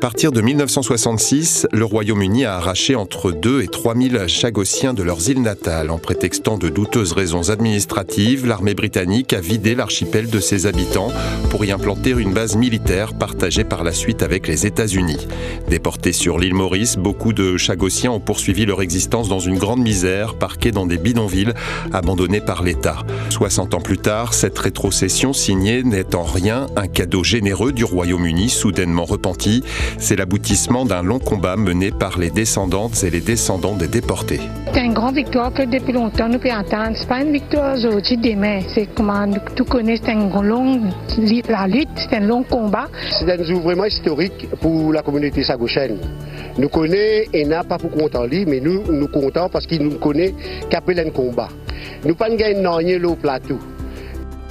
partir de 1966, le Royaume-Uni a arraché entre 2 et 3 000 Chagossiens de leurs îles natales. En prétextant de douteuses raisons administratives, l'armée britannique a vidé l'archipel de ses habitants pour y implanter une base militaire partagée par la suite avec les États-Unis. Déportés sur l'île Maurice, beaucoup de Chagossiens ont poursuivi leur existence dans une grande misère, parqués dans des bidonvilles abandonnés par l'État. 60 ans plus tard, cette rétrocession signée n'est en rien un cadeau généreux du Royaume-Uni, soudainement repenti. C'est l'aboutissement d'un long combat mené par les descendantes et les descendants des déportés. C'est une grande victoire que depuis longtemps nous pouvons entendre. Ce n'est pas une victoire aujourd'hui demain. C'est comment tout connaît, c'est la lutte, c'est un long combat. C'est un jour vraiment historique pour la communauté chagossienne. Nous connaissons et n'a pas pour compter en lui, mais nous comptons parce qu'il nous connaît qu'après un combat. Nous pas gagnons rien au plateau.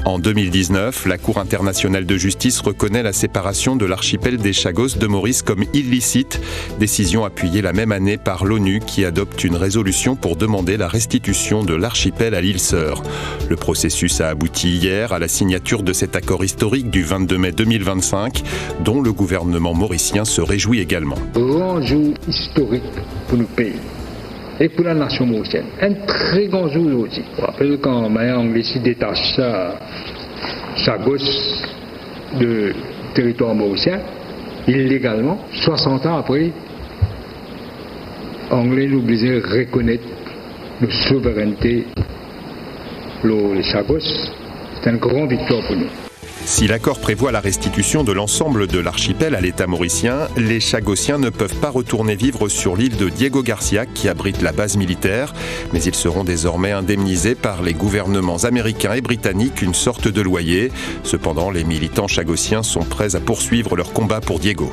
En 2019, la Cour internationale de justice reconnaît la séparation de l'archipel des Chagos de Maurice comme illicite, décision appuyée la même année par l'ONU qui adopte une résolution pour demander la restitution de l'archipel à l'île Sœur. Le processus a abouti hier à la signature de cet accord historique du 22 mai 2025, dont le gouvernement mauricien se réjouit également. Grand jour historique pour nos pays et pour la nation mauricienne. Un très grand jour aussi. Je rappelle quand Maya Anglais détache Chagos de territoire mauricien, illégalement, 60 ans après, Anglais nous obligeait à reconnaître la souveraineté les Chagos. C'est une grande victoire pour nous. Si l'accord prévoit la restitution de l'ensemble de l'archipel à l'État mauricien, les Chagossiens ne peuvent pas retourner vivre sur l'île de Diego Garcia qui abrite la base militaire, mais ils seront désormais indemnisés par les gouvernements américains et britanniques, une sorte de loyer. Cependant, les militants chagossiens sont prêts à poursuivre leur combat pour Diego.